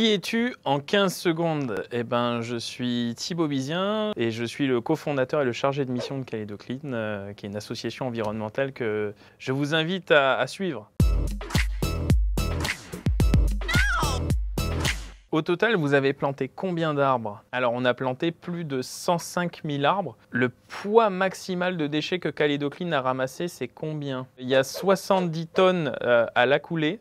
Qui es-tu en 15 secondes? Eh ben, je suis Thibaut Bizien et je suis le cofondateur et le chargé de mission de Kaleido Clean, qui est une association environnementale que je vous invite à suivre. Au total, vous avez planté combien d'arbres? Alors, on a planté plus de 105 000 arbres. Le poids maximal de déchets que Kaleido Clean a ramassé, c'est combien? Il y a 70 tonnes à la coulée.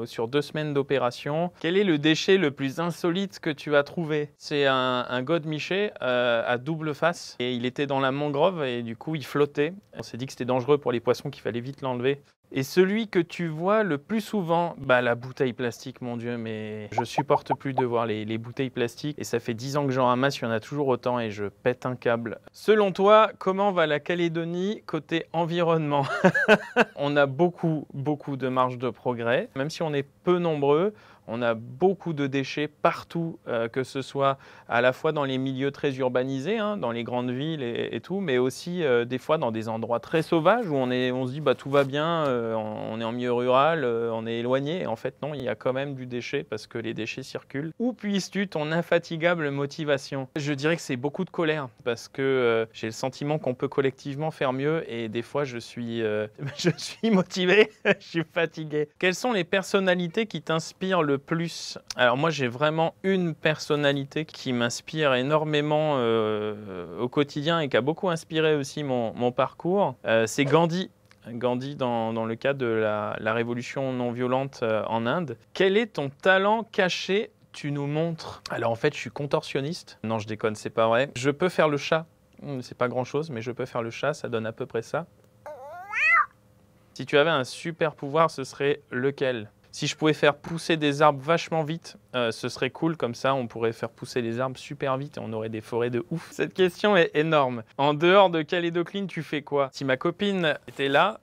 Sur 2 semaines d'opération. Quel est le déchet le plus insolite que tu as trouvé? C'est un godemiché à double face et il était dans la mangrove et du coup il flottait. On s'est dit que c'était dangereux pour les poissons, qu'il fallait vite l'enlever. Et celui que tu vois le plus souvent, la bouteille plastique, mon Dieu, mais je supporte plus de voir les bouteilles plastiques. Et ça fait 10 ans que j'en ramasse, il y en a toujours autant et je pète un câble. Selon toi, comment va la Calédonie côté environnement? On a beaucoup de marge de progrès. Même si on est peu nombreux, on a beaucoup de déchets partout, que ce soit à la fois dans les milieux très urbanisés, dans les grandes villes et tout, mais aussi des fois dans des endroits très sauvages où on se dit tout va bien, on est en milieu rural, on est éloigné. Et en fait non, il y a quand même du déchet parce que les déchets circulent. Où puisses-tu ton infatigable motivation? Je dirais que c'est beaucoup de colère parce que j'ai le sentiment qu'on peut collectivement faire mieux et des fois je suis motivé, je suis fatigué. Quelles sont les personnalités qui t'inspirent le plus? Alors moi j'ai vraiment une personnalité qui m'inspire énormément au quotidien et qui a beaucoup inspiré aussi mon parcours. C'est Gandhi. Gandhi dans le cadre de la révolution non violente en Inde. Quel est ton talent caché? Tu nous montres. Alors en fait je suis contorsionniste. Non je déconne, c'est pas vrai. Je peux faire le chat. C'est pas grand chose mais je peux faire le chat, ça donne à peu près ça. Si tu avais un super pouvoir, ce serait lequel? Si je pouvais faire pousser des arbres vachement vite, ce serait cool, comme ça on pourrait faire pousser les arbres super vite et on aurait des forêts de ouf. Cette question est énorme. En dehors de Kaleido Clean, tu fais quoi? Si ma copine était là,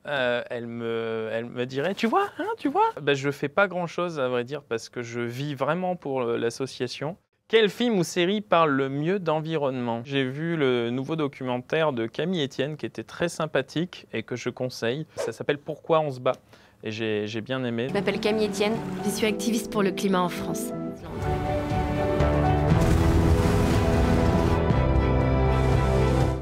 elle me dirait « Tu vois, tu vois ?» Je fais pas grand chose à vrai dire parce que je vis vraiment pour l'association. Quel film ou série parle le mieux d'environnement? J'ai vu le nouveau documentaire de Camille Etienne qui était très sympathique et que je conseille. Ça s'appelle « Pourquoi on se bat ?» et j'ai bien aimé. Je m'appelle Camille Etienne, je suis activiste pour le climat en France.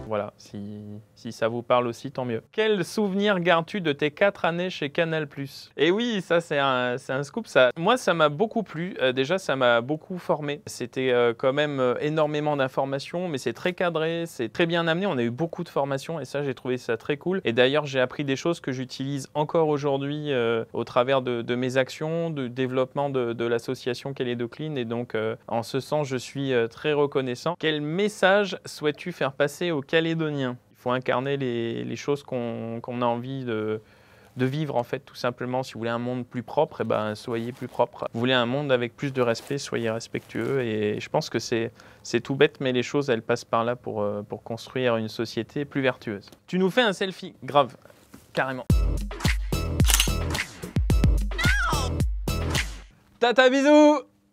Voilà, si ça vous parle aussi, tant mieux. Quel souvenir gardes-tu de tes 4 années chez Canal+? Et oui, ça c'est un scoop. Moi, ça m'a beaucoup plu. Déjà, ça m'a beaucoup formé. C'était quand même énormément d'informations, mais c'est très cadré, c'est très bien amené. On a eu beaucoup de formations et ça, j'ai trouvé ça très cool. Et d'ailleurs, j'ai appris des choses que j'utilise encore aujourd'hui au travers de mes actions, de développement de l'association Kaleido Clean. Et donc, en ce sens, je suis très reconnaissant. Quel message souhaites-tu faire passer aux Calédoniens? Il faut incarner les choses qu'on a envie de vivre, en fait, tout simplement. Si vous voulez un monde plus propre, soyez plus propre. Vous voulez un monde avec plus de respect, soyez respectueux. Et je pense que c'est tout bête, mais les choses, elles passent par là pour construire une société plus vertueuse. Tu nous fais un selfie, grave, carrément. Tata, bisous!